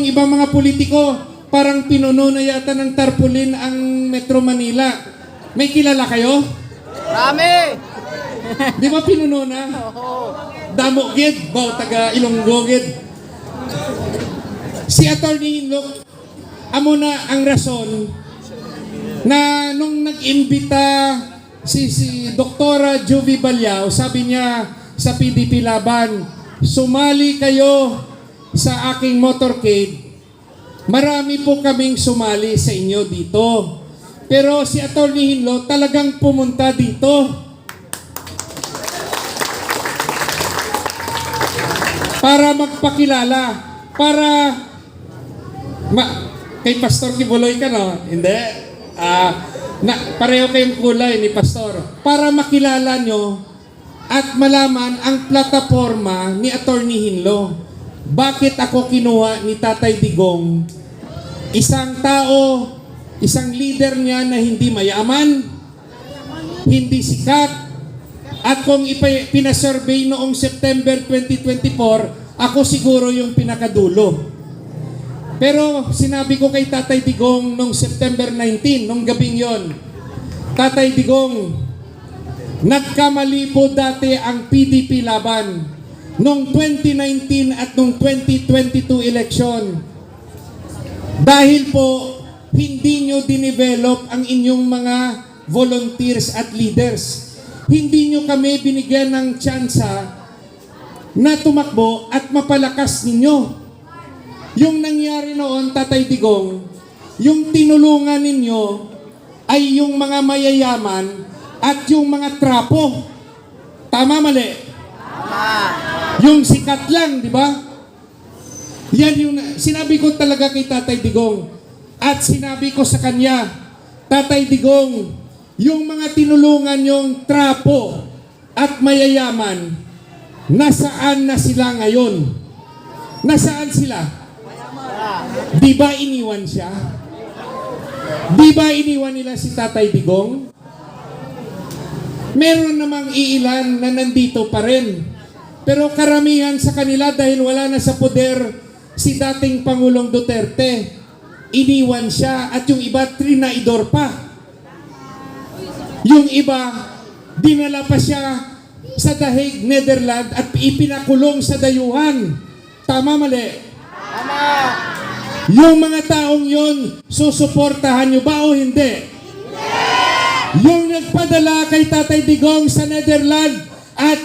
ibang mga politiko, parang pinuno na yata ng tarpaulin ang Metro Manila. May kilala kayo? Rami! Di ba pinuno na? Damo gid, baw taga Ilonggo gid. Si Attorney Hinlo, amo na ang rason na nung nag-imbita si Doktora Juvie Balyao, sabi niya sa PDP Laban, sumali kayo sa aking motorcade. Marami po kaming sumali sa inyo dito. Pero si Attorney Hinlo talagang pumunta dito para magpakilala, para kay Pastor Kibuloy ka, no? Hindi. Pareho kayong kulay ni Pastor. Para makilala nyo at malaman ang plataforma ni Attorney Hinlo. Bakit ako kinuha ni Tatay Digong? Isang tao, isang leader niya na hindi mayaman, hindi sikat, at kung pinasurvey noong September 2024, ako siguro yung pinakadulo. Pero sinabi ko kay Tatay Digong noong September 19, nung gabing yon, Tatay Digong, nagkamali po dati ang PDP Laban noong 2019 at noong 2022 election. Dahil po, hindi nyo dinevelop ang inyong mga volunteers at leaders. Hindi nyo kami binigyan ng tsansa na tumakbo at mapalakas ninyo. Yung nangyari noon, Tatay Digong, yung tinulungan ninyo ay yung mga mayayaman at yung mga trapo. Tama, mali? Tama. Yung sikat lang, di ba? Yan yung sinabi ko talaga kay Tatay Digong. At sinabi ko sa kanya, Tatay Digong, yung mga tinulungan yung trapo at mayayaman, nasaan na sila ngayon? Nasaan sila? Di ba iniwan siya? Di ba iniwan nila si Tatay Digong? Meron namang iilan na nandito pa rin. Pero karamihan sa kanila dahil wala na sa poder si dating Pangulong Duterte, iniwan siya at yung iba trinaidor pa. Yung iba, dinala pa siya sa The Hague, Netherlands at ipinakulong sa dayuhan. Tama, mali? Tama. Yung mga taong yon, susuportahan nyo ba o hindi? Yung nagpadala kay Tatay Digong sa Netherlands at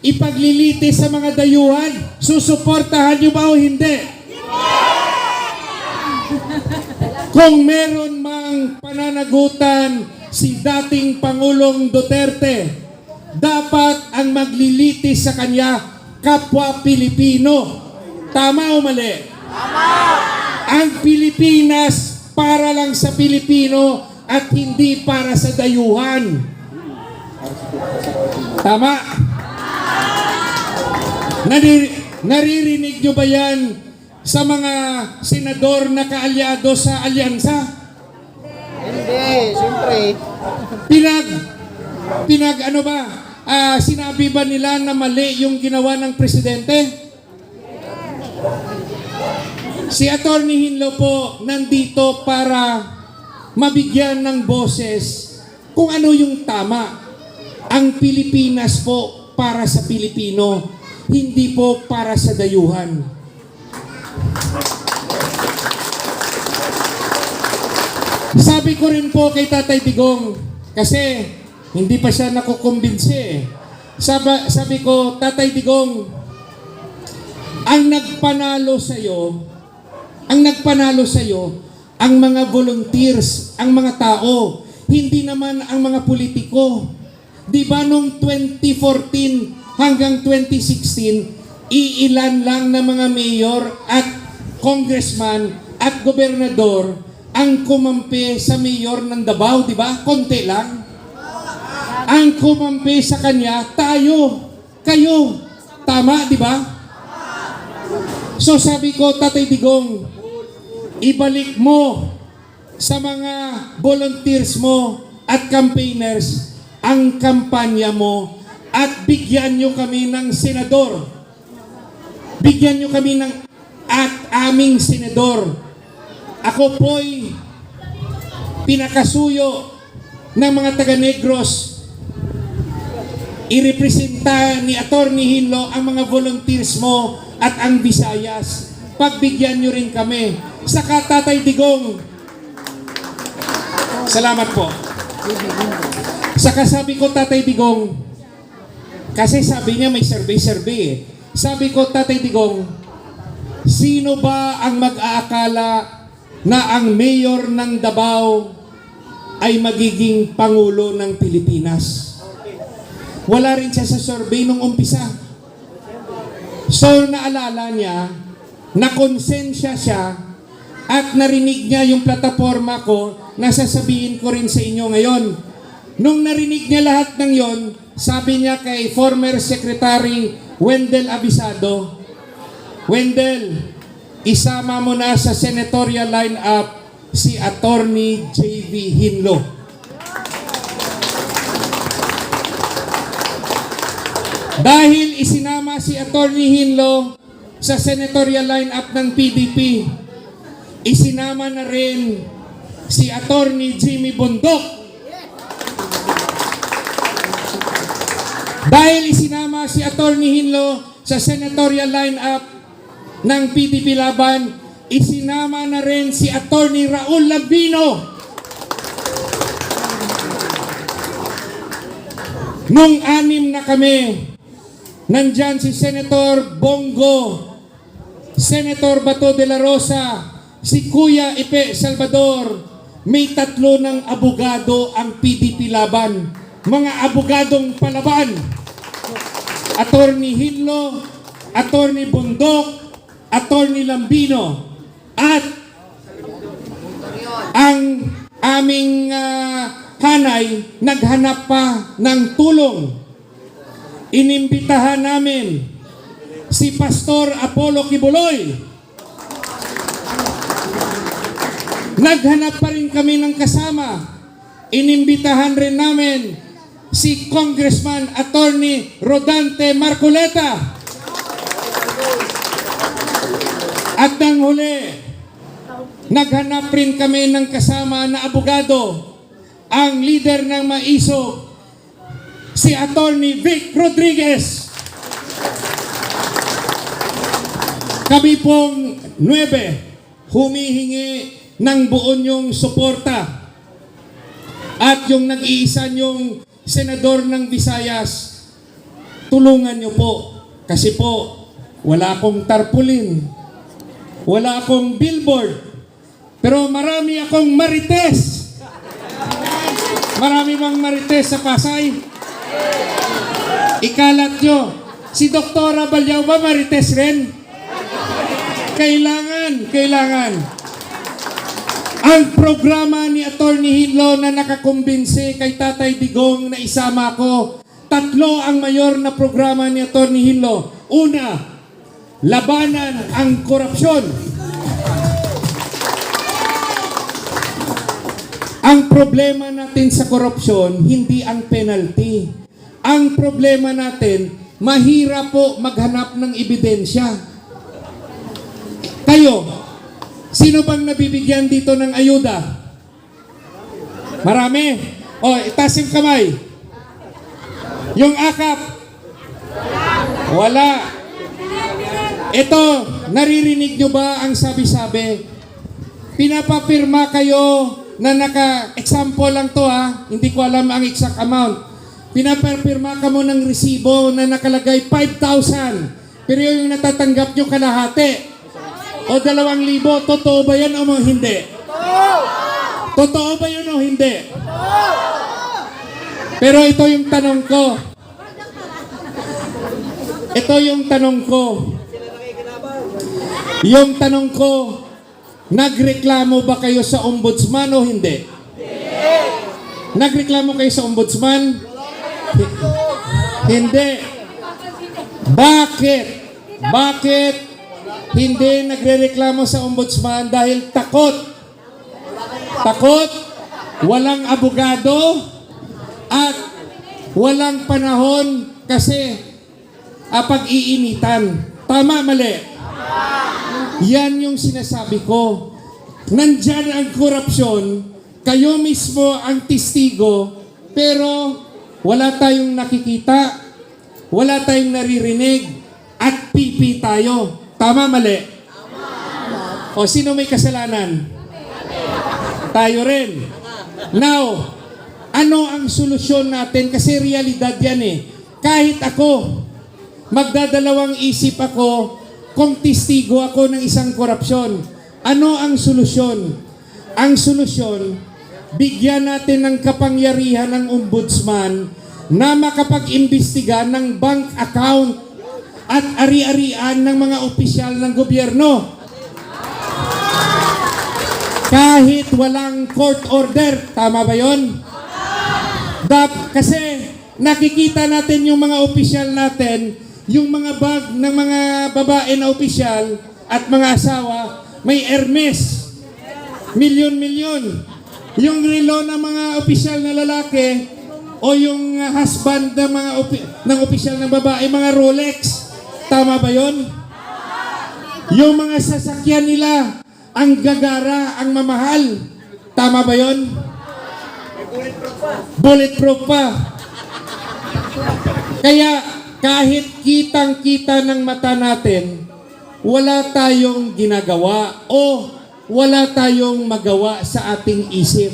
ipagliliti sa mga dayuhan, susuportahan nyo ba o hindi? Kung meron mang pananagutan si dating Pangulong Duterte, dapat ang magliliti sa kanya kapwa Pilipino. Tama o mali? Tama. Ang Pilipinas para lang sa Pilipino at hindi para sa dayuhan. Tama? Naririnig nyo ba yan sa mga senador na kaalyado sa alyansa? Hindi, siyempre. Sinabi ba nila na mali yung ginawa ng presidente? Si Attorney Hinlo po nandito para mabigyan ng boses kung ano yung tama. Ang Pilipinas po para sa Pilipino, hindi po para sa dayuhan. Sabi ko rin po kay Tatay Digong, kasi hindi pa siya nakukumbinsi. Sabi ko, Tatay Digong, ang nagpanalo sa'yo, ang mga volunteers, ang mga tao, hindi naman ang mga politiko. Di ba noong 2014 hanggang 2016, iilan lang na mga mayor at congressman at gobernador ang kumampi sa mayor ng Davao, di ba? Konti lang. Ang kumampi sa kanya, kayo. Tama, di ba? So sabi ko, Tatay Digong, ibalik mo sa mga volunteers mo at campaigners ang kampanya mo at bigyan nyo kami ng senador. Bigyan nyo kami ng at aming senador. Ako po'y pinakasuyo ng mga taga-Negros. Irepresenta ni Atty. Hinlo ang mga volunteers mo at ang Visayas. Pagbigyan nyo rin kami. Saka Tatay Digong. Salamat po. Saka sabi ko, Tatay Digong, kasi sabi niya may survey eh. Sabi ko, Tatay Digong, sino ba ang mag-aakala na ang mayor ng Davao ay magiging Pangulo ng Pilipinas? Wala rin siya sa survey nung umpisa. So naalala niya, nakonsensya siya at narinig niya yung plataforma ko na sasabihin ko rin sa inyo ngayon. Nung narinig niya lahat ng yon, sabi niya kay former Secretary Wendell Avisado, Wendell, isama mo na sa senatorial lineup si Atty. J.V. Hinlo. Dahil isinama si Atty. Hinlo sa senatorial lineup ng PDP, isinama na rin si Atty. Jimmy Bundok. Dahil isinama si Atty. Hinlo sa senatorial lineup ng PDP Laban, isinama na rin si Atty. Raul Lambino. Nung 6 na kami, nandyan si Senator Bongo, Senator Bato de la Rosa, si Kuya Ipe Salvador. May 3 ng abogado ang PDP Laban. Mga abogadong palaban. Atty. Hinlo, Atty. Bundok, Atty. Lambino. At ang aming hanay naghanap pa ng tulong. Inimbitahan namin si Pastor Apollo Kibuloy. Naghanap pa rin kami ng kasama. Inimbitahan rin namin si Congressman Atty. Rodante Marcoleta. At nang huli, naghanap rin kami ng kasama na abogado, ang leader ng Maisog, si Atty. Vic Rodriguez. Kami pong 9 humihingi ng buo niyong suporta. At yung nag-iisa niyong senador ng Visayas, tulungan niyo po. Kasi po, wala akong tarpaulin, wala akong billboard, pero marami akong marites. Marami bang marites sa Pasay? Ikalat nyo. Si Doktora Balyaw ba marites rin? Kailangan. Ang programa ni Atty. Hinlo na nakakumbinsi kay Tatay Digong na isama ko, 3 ang mayor na programa ni Atty. Hinlo. Una, labanan ang korupsyon. Ang problema natin sa korupsyon, hindi ang penalty. Ang problema natin, mahirap po maghanap ng ebidensya. Kayo, sino bang nabibigyan dito ng ayuda? Marami. O, itaas yung kamay. Yung akap? Wala. Ito, naririnig nyo ba ang sabi-sabi? Pinapapirma kayo na example lang to ha, hindi ko alam ang exact amount. Pinapapirma ka mo ng resibo na nakalagay 5,000, pero yung natatanggap nyo kalahati o 2,000, totoo ba yan o hindi? Totoo ba yun o hindi? Pero ito yung tanong ko. Yung tanong ko, nagreklamo ba kayo sa ombudsman o hindi? Nagreklamo kayo sa ombudsman? Hindi. Bakit hindi nagrereklamo sa ombudsman? Dahil takot. Walang abogado, at walang panahon kasi pag-iinitan. Tama, mali? Yan yung sinasabi ko. Nandyan ang korupsyon, kayo mismo ang testigo, pero wala tayong nakikita, wala tayong naririnig, at pipi tayo. Tama, mali? O sino may kasalanan? Tayo rin. Now, ano ang solusyon natin? Kasi realidad yan eh. Kahit ako, magdadalawang isip ako kung testigo ako ng isang korupsyon. Ano ang solusyon? Ang solusyon, bigyan natin ng kapangyarihan ng ombudsman na makapag-imbestiga ng bank account at ari-arian ng mga opisyal ng gobyerno. Kahit walang court order. Tama ba yun? Kasi nakikita natin yung mga opisyal natin, yung mga bag ng mga babae na opisyal at mga asawa, may Hermes. Milyon-milyon. Yung relo ng mga opisyal na lalaki o yung husband ng mga ng opisyal ng babae, mga Rolex. Tama ba yun? Yung mga sasakyan nila, ang gagara, ang mamahal. Tama ba yun? Bulletproof pa. Kaya kahit kitang-kita ng mata natin, wala tayong ginagawa o wala tayong magawa sa ating isip.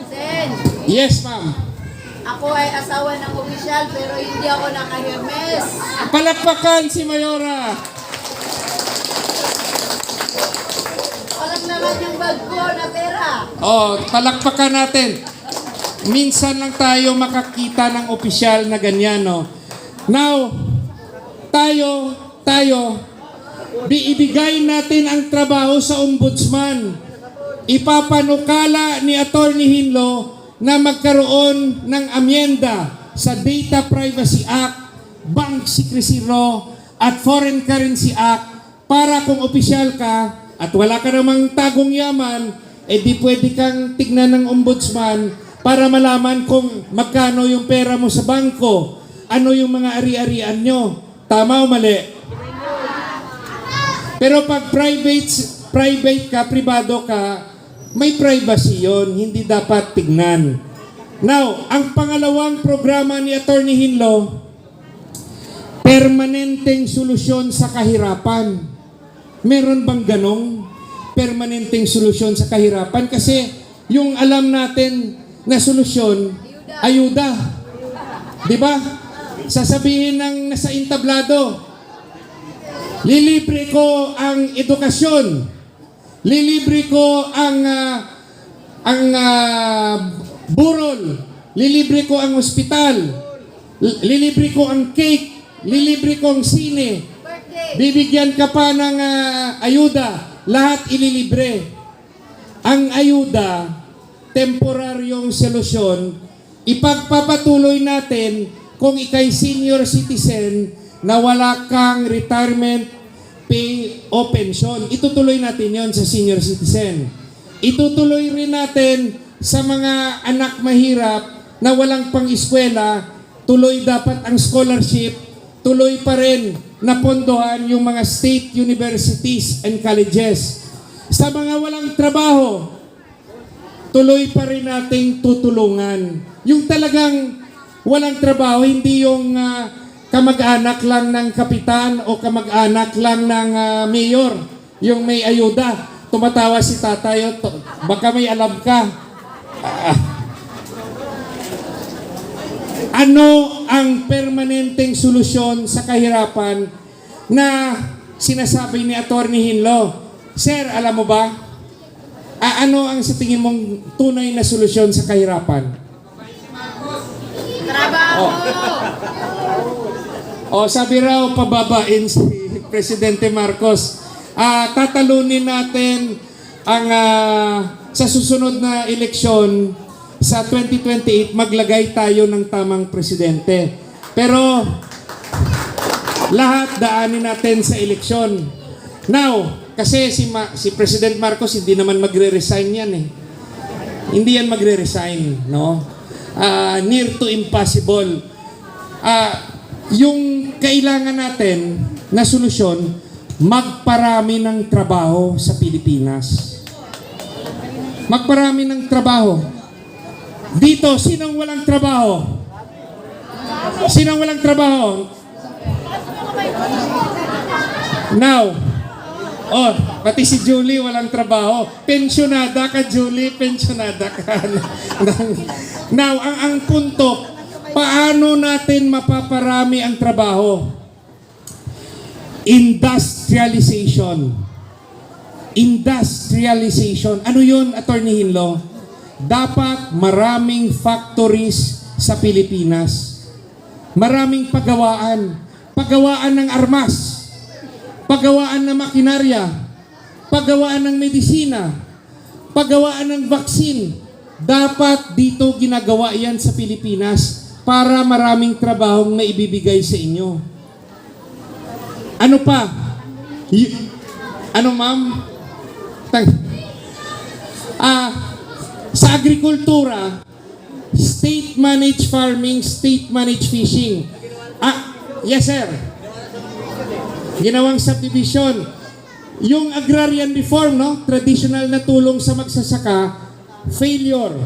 Sen, Yes, ma'am. ako ay asawa ng opisyal pero hindi ako naka-Hermes. Palakpakan si Mayora. Walang naman yung bag ko na pera. Oh, palakpakan natin. Minsan lang tayo makakita ng opisyal na ganyan, no? Now, tayo, ibigay natin ang trabaho sa ombudsman. Ipapanukala ni Atty. Hinlo na magkaroon ng amyenda sa Data Privacy Act, Bank Secrecy Law, at Foreign Currency Act para kung opisyal ka at wala ka namang tagong yaman, di pwede kang tignan ng ombudsman para malaman kung magkano yung pera mo sa bangko, ano yung mga ari-arian nyo. Tama o mali? Pero pag private ka, pribado ka, may privacy yon, hindi dapat tignan. Now, ang pangalawang programa ni Atty. Hinlo, permanenteng solusyon sa kahirapan. Meron bang ganong permanenteng solusyon sa kahirapan? Kasi yung alam natin na solusyon, ayuda. Di ba? Sasabihin ng nasa entablado, lilibre ko ang edukasyon, lilibre ko ang burol, lilibre ko ang ospital, lilibre ko ang cake, lilibre ko ang sine, Birthday. bibigyan ka pa ng ayuda, lahat ililibre. Ang ayuda, temporaryong solusyon, ipagpapatuloy natin kung ikay senior citizen na wala kang retirement pay o pension. Itutuloy natin yon sa senior citizen. Itutuloy rin natin sa mga anak mahirap na walang pang-eskwela, tuloy dapat ang scholarship, tuloy pa rin na pondohan yung mga state universities and colleges. Sa mga walang trabaho, tuloy pa rin nating tutulungan. Yung talagang walang trabaho, hindi yung kamag-anak lang ng kapitan o kamag-anak lang ng mayor, yung may ayuda. Tumatawa si tatay, baka may alam ka. Ano ang permanenteng solusyon sa kahirapan na sinasabi ni Atty. Hinlo? Sir, alam mo ba? Ano ang sa tingin mong tunay na solusyon sa kahirapan? Trabaho. Sabi raw pababain si Presidente Marcos. Tatalunin natin ang sa susunod na eleksyon sa 2028, maglagay tayo ng tamang presidente. Pero lahat daanin natin sa eleksyon. Now, kasi si President Marcos hindi naman magre-resign yan eh. Hindi yan magre-resign, no? Near to impossible. Yung kailangan natin na solusyon, magparami ng trabaho sa Pilipinas. Magparami ng trabaho. Dito, sinong walang trabaho? Sinong walang trabaho? Now, pati si Julie walang trabaho. Pensyonada ka, Julie, pensyonada ka. Now, ang punto, paano natin mapaparami ang trabaho? Industrialization. Industrialization. Ano yun, Attorney Hinlo? Dapat maraming factories sa Pilipinas. Maraming pagawaan. Pagawaan ng armas. Pagawaan ng makinarya. Pagawaan ng medisina. Pagawaan ng vaccine. Dapat dito ginagawa yan sa Pilipinas para maraming trabahong maibibigay sa inyo. Ano pa? Ano, ma'am? Sa agrikultura, state-managed farming, state-managed fishing. Yes, sir. Ginawang subdivision. Yung agrarian reform, no? Traditional na tulong sa magsasaka, failure.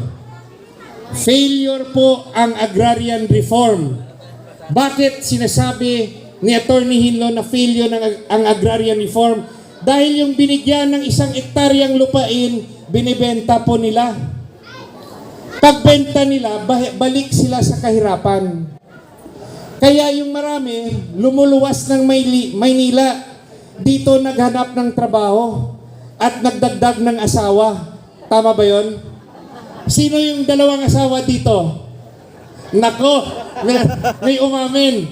Failure po ang agrarian reform. Bakit sinasabi ni Attorney Hinlo na failure ang agrarian reform? Dahil yung binigyan ng 1 hektaryang lupain, binibenta po nila. Pagbenta nila, balik sila sa kahirapan. Kaya yung marami, lumuluwas ng Maynila, dito naghanap ng trabaho at nagdagdag ng asawa. Tama ba yon? Sino yung 2 asawa dito? Nako, may umamin.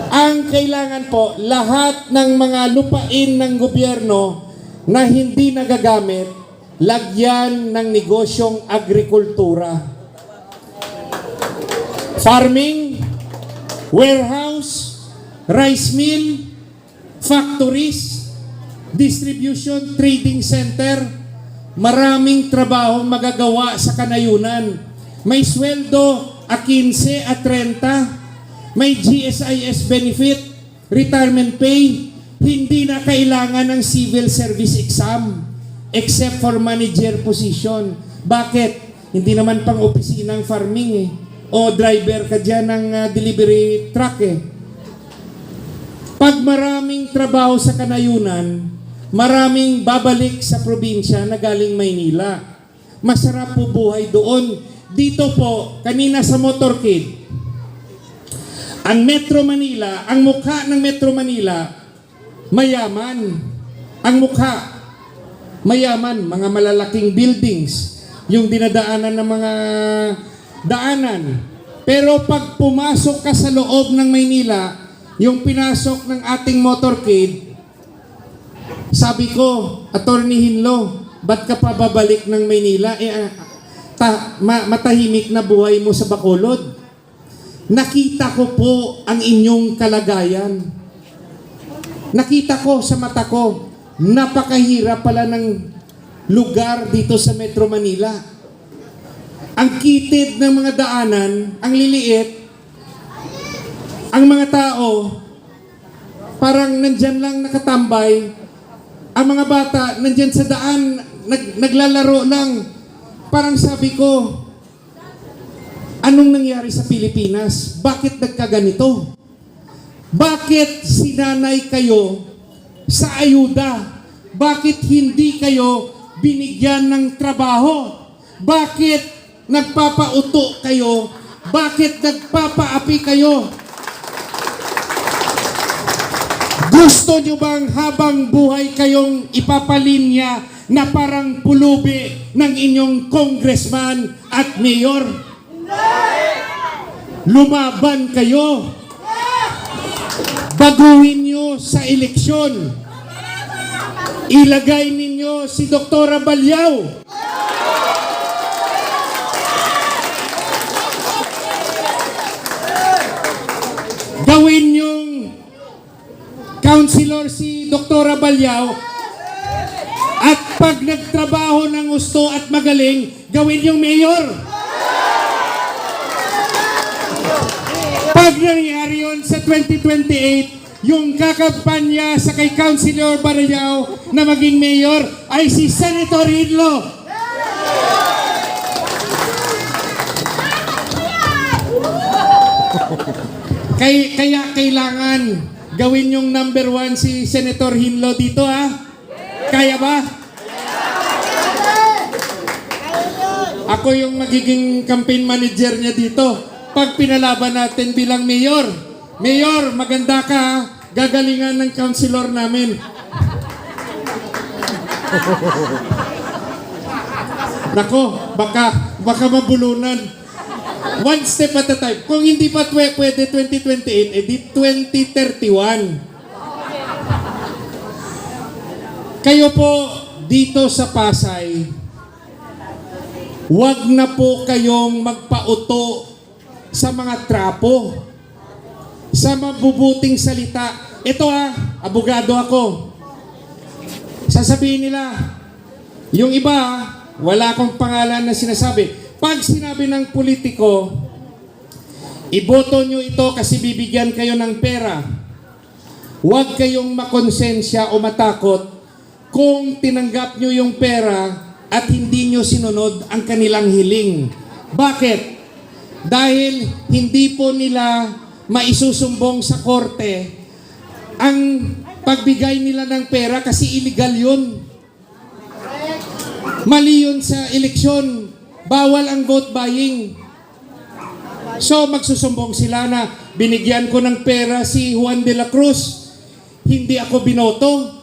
Ang kailangan po, lahat ng mga lupain ng gobyerno na hindi nagagamit, lagyan ng negosyong agrikultura. Farming, warehouse, rice mill, factories, distribution, trading center, maraming trabaho magagawa sa kanayunan. May sweldo a 15 at 30, may GSIS benefit, retirement pay, hindi na kailangan ng civil service exam except for manager position. Bakit? Hindi naman pang opisinang farming eh. O driver ka dyan ng delivery truck eh. Pag maraming trabaho sa kanayunan, maraming babalik sa probinsya na galing Maynila. Masarap po buhay doon. Dito po, kanina sa motorcade, ang Metro Manila, ang mukha ng Metro Manila, mayaman. Ang mukha, mayaman. Mga malalaking buildings, yung dinadaanan ng mga daanan. Pero pag pumasok ka sa loob ng Maynila, yung pinasok ng ating motorcade, sabi ko, Attorney Hinlo, ba't ka pa babalik ng Maynila? Matahimik na buhay mo sa Bacolod. Nakita ko po ang inyong kalagayan. Nakita ko sa mata ko, napakahirap pala ng lugar dito sa Metro Manila. Ang kitid ng mga daanan, ang liliit, ang mga tao, parang nandyan lang nakatambay, ang mga bata nandyan sa daan, naglalaro lang. Parang sabi ko, anong nangyari sa Pilipinas? Bakit nagkaganito? Bakit sinanay kayo sa ayuda? Bakit hindi kayo binigyan ng trabaho? Bakit nagpapauto kayo? Bakit nagpapaapi kayo? Gusto nyo bang habang buhay kayong ipapalinya na parang pulubi ng inyong congressman at mayor? Lumaban kayo. Baguhin nyo sa eleksyon. Ilagay ninyo si Dr. Balyaw. Gawin yung councilor si Dr. Balyaw. At pag nagtrabaho ng gusto at magaling, gawin yung mayor. Pag nangyari yun sa 2028, yung kakampanya sa kay Councilor Barayao na maging mayor ay si Senator Hinlo. Kaya kailangan gawin yung number 1 si Senator Hinlo dito, ha? Kaya ba? Ako yung magiging campaign manager niya dito. Pag pinalaban natin bilang mayor. Mayor, maganda ka, ha? Gagalingan ng councilor namin. Nako, baka mabulunan. One step at a time. Kung hindi pa pwede 2028, edi 2031. Kayo po dito sa Pasay, wag na po kayong magpauto sa mga trapo, sa mabubuting salita. Ito abogado ako. Sasabihin nila, yung iba, wala akong pangalan na sinasabi. Pag sinabi ng politiko, iboto nyo ito kasi bibigyan kayo ng pera. Huwag kayong makonsensya o matakot kung tinanggap nyo yung pera at hindi nyo sinunod ang kanilang hiling. Bakit? Dahil hindi po nila maisusumbong sa korte ang pagbigay nila ng pera kasi illegal yun. Mali yun sa eleksyon. Bawal ang vote buying. So magsusumbong sila na binigyan ko ng pera si Juan de la Cruz. Hindi ako binoto.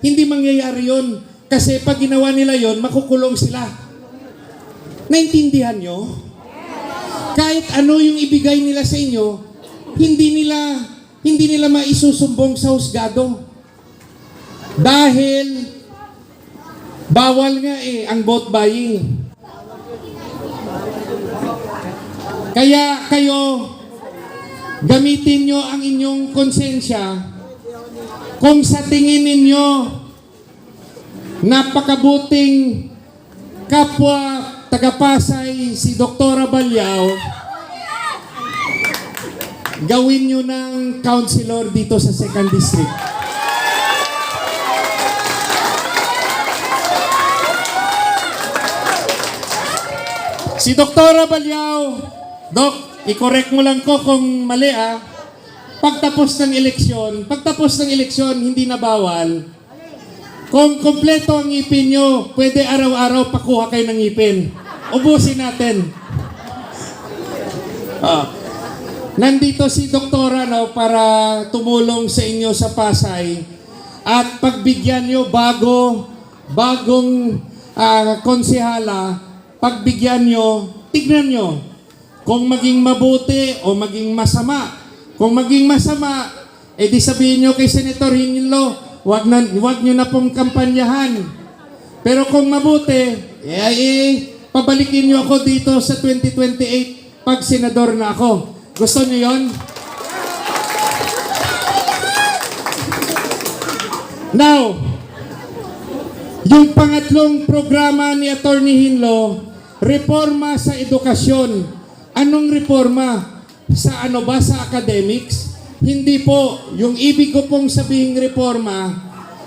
Hindi mangyayari yun. Kasi pag ginawa nila yun, makukulong sila. Naintindihan nyo? Kahit ano yung ibigay nila sa inyo, hindi nila maisusumbong sa husgado. Dahil bawal nga ang vote buying. Kaya kayo, gamitin nyo ang inyong konsensya kung sa tingin ninyo napakabuting kapwa taga-Pasay si Dr. Balyao, gawin nyo ng councilor dito sa 2nd District. Si Dr. Balyao, Dok, i-correct mo lang ko kung mali pagtapos ng eleksyon, hindi na bawal. Kung kompleto ang ngipin nyo, pwede araw-araw pakuha kayo ng ngipin. Ubusin natin. Nandito si Doktora para tumulong sa inyo sa Pasay at pagbigyan nyo bagong konsehala, pagbigyan nyo, tignan nyo kung maging mabuti o maging masama. Kung maging masama, edi sabihin nyo kay Senator Hinlo, wag nyo na pong kampanyahan. Pero kung mabuti, pabalikin nyo ako dito sa 2028 pag senador na ako. Gusto nyo yon? Now, yung pangatlong programa ni Attorney Hinlo, reforma sa edukasyon. Anong reforma? Sa ano ba? Sa academics? Hindi po. Yung ibig ko pong sabihing reforma,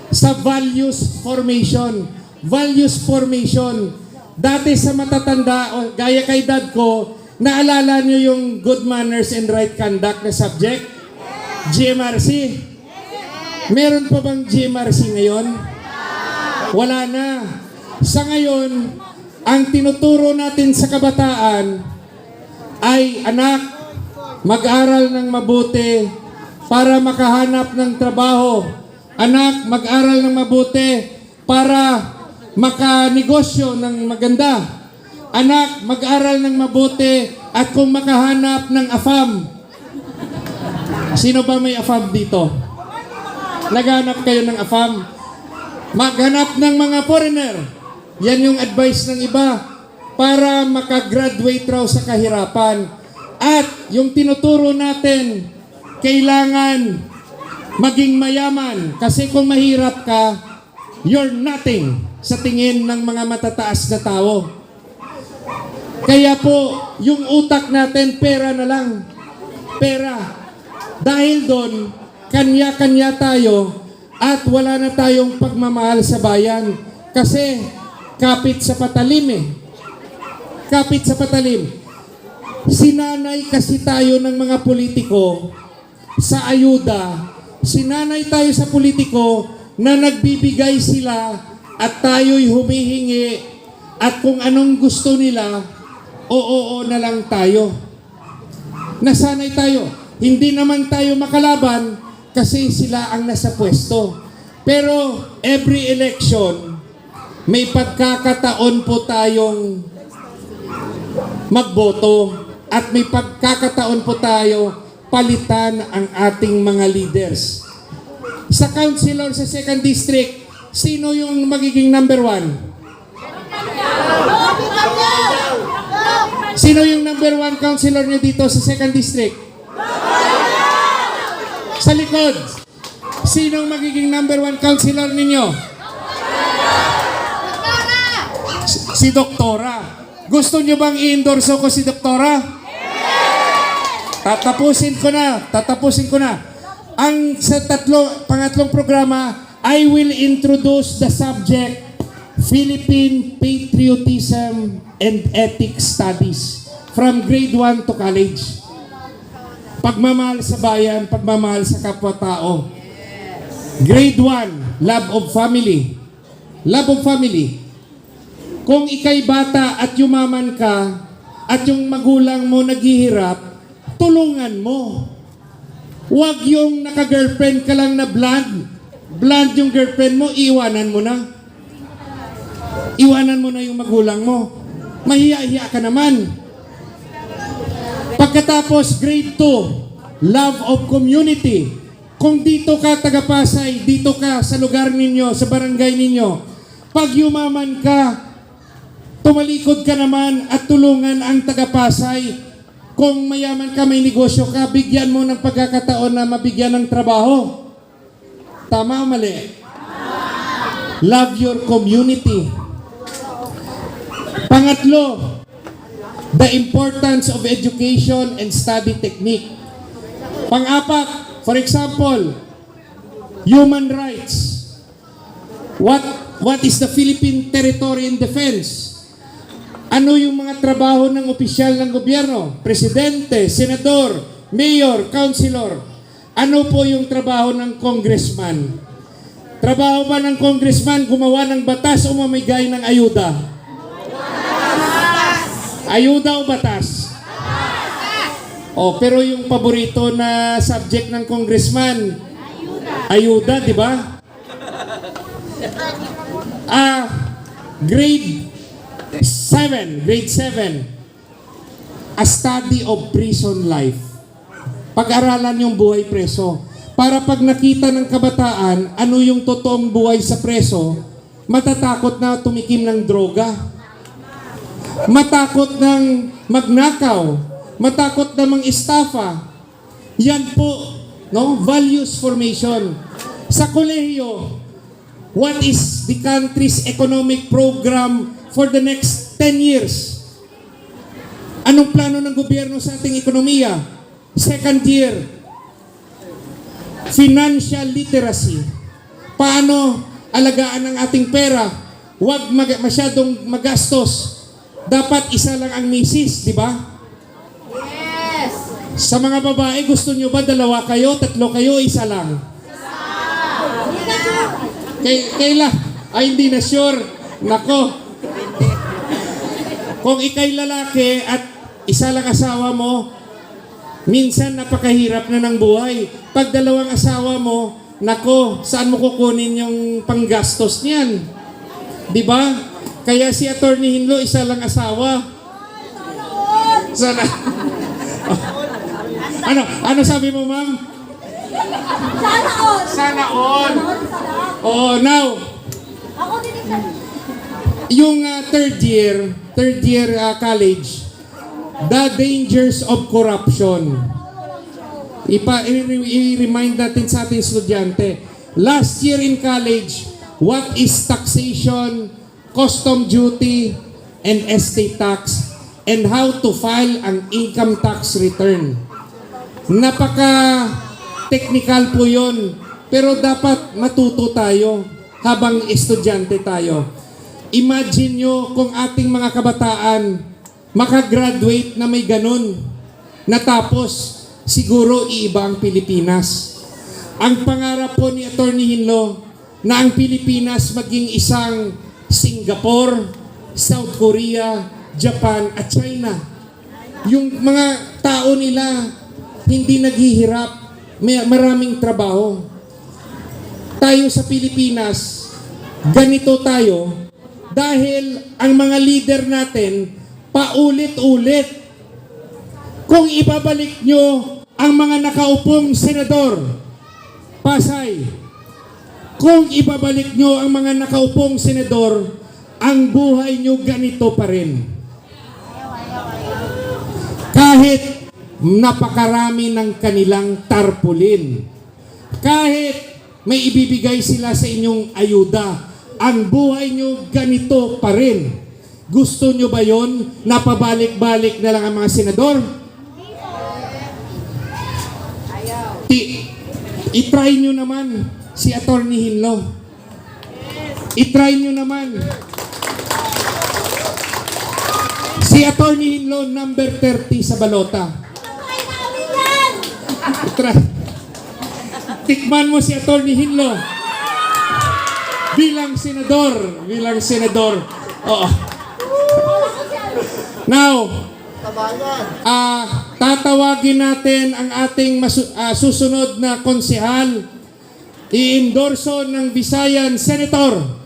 sa values formation. Values formation. Dati sa matatanda, gaya kay dad ko, naalala nyo yung good manners and right conduct na subject? GMRC. Meron pa bang GMRC ngayon? Wala na. Sa ngayon, ang tinuturo natin sa kabataan ay, anak, mag-aral ng mabuti para makahanap ng trabaho. Anak, mag-aral ng mabuti para makanegosyo ng maganda. Anak, mag-aral ng mabuti at kung makahanap ng AFAM. Sino ba may AFAM dito? Naghanap kayo ng AFAM. Maghanap ng mga foreigner. Yan yung advice ng iba para makagraduate raw sa kahirapan. At yung tinuturo natin, kailangan maging mayaman. Kasi kung mahirap ka, you're nothing sa tingin ng mga matataas na tao. Kaya po, yung utak natin, pera na lang. Pera. Dahil doon, kanya-kanya tayo at wala na tayong pagmamahal sa bayan. Kasi kapit sa patalim eh. Kapit sa patalim. Sinanay kasi tayo ng mga politiko sa ayuda. Sinanay tayo sa politiko na nagbibigay sila at tayo'y humihingi at kung anong gusto nila, oo na lang tayo. Nasanay tayo. Hindi naman tayo makalaban kasi sila ang nasa pwesto. Pero every election, may pagkakataon po tayong magboto at may pagkakataon po tayo palitan ang ating mga leaders. Sa councilor sa 2nd District, sino yung magiging number 1? Sino yung number 1 councilor nyo dito sa 2nd District? Sa likod. Sino ang magiging number 1 councilor ninyo? Si Doktora. Gusto nyo bang i-endorse ko si Doktora? Tatapusin ko na. Ang sa pangatlong programa, I will introduce the subject Philippine Patriotism and Ethics Studies from grade 1 to college. Pagmamahal sa bayan, pagmamahal sa kapwa-tao. Grade 1, love of family. Love of family. Kung ikay bata at yumaman ka at yung magulang mo naghihirap, tulungan mo. Huwag yung naka-girlfriend ka lang na blonde. Blonde yung girlfriend mo, iwanan mo na. Iwanan mo na yung magulang mo. Mahiya-hiya ka naman. Pagkatapos, grade 2, love of community. Kung dito ka taga-Pasay, dito ka sa lugar ninyo, sa barangay ninyo, pag yumaman ka, tumalikod ka naman at tulungan ang taga-Pasay. Kung mayaman ka, may negosyo ka, bigyan mo ng pagkakataon na mabigyan ng trabaho. Tama o mali? Love your community. Pangatlo, the importance of education and study technique. Pang-apat, for example, human rights. What is the Philippine Territory in Defense? Ano yung mga trabaho ng opisyal ng gobyerno? Presidente, senador, mayor, councilor. Ano po yung trabaho ng congressman? Trabaho ba ng congressman gumawa ng batas o mamigay ng ayuda? Ayuda o batas? Pero yung paborito na subject ng congressman, ayuda, di ba? Grade 7, a study of prison life. Pag-aralan yung buhay preso. Para pag nakita ng kabataan, ano yung totoong buhay sa preso, matatakot na tumikim ng droga. Matakot ng magnakaw. Matakot na mang-estafa. Yan po, no? Values formation. Sa kolehiyo, what is the country's economic program for the next 10 years? Anong plano ng gobyerno sa ating ekonomiya? Second year, financial literacy. Paano alagaan ang ating pera? Huwag masyadong magastos. Dapat isa lang ang misis, di ba? Yes! Sa mga babae, gusto nyo ba 2 kayo, 3 kayo, isa lang? Kayla? Ay, hindi na sure. Nako. Kung ikay lalaki at isa lang asawa mo, minsan napakahirap na ng buhay. Pag 2 asawa mo, nako, saan mo kukunin yung panggastos niyan? Di ba? Kaya si Attorney Hinlo, isa lang asawa. Sana. Ano sabi mo, ma'am? Sana all! Sana all. Now, Ako din yung third year college, the dangers of corruption. I-remind natin sa ating estudyante. Last year in college, what is taxation, custom duty, and estate tax, and how to file an income tax return. technical po yun. Pero dapat matuto tayo habang estudyante tayo. Imagine nyo kung ating mga kabataan makagraduate na may ganun. Natapos, siguro iiba ang Pilipinas. Ang pangarap po ni Attorney Hinlo na ang Pilipinas maging isang Singapore, South Korea, Japan at China. Yung mga tao nila hindi naghihirap, may maraming trabaho. Tayo sa Pilipinas, ganito tayo dahil ang mga leader natin paulit-ulit. Kung ibabalik nyo ang mga nakaupong senador, Pasay, kung ibabalik nyo ang mga nakaupong senador, ang buhay nyo ganito pa rin. Kahit napakarami ng kanilang tarpulin, kahit may ibibigay sila sa inyong ayuda, ang buhay nyo ganito pa rin. Gusto nyo ba yon na pabalik-balik na lang ang mga senador? I-try nyo naman si Attorney Hinlo. I-try nyo naman. Si Attorney Hinlo, number 30 sa balota. I-try. Tikman mo si Attorney Hinlo. Bilang senador. Oo. Now, tatawagin natin ang ating susunod na konsehal. I-endorso ng Visayan Senator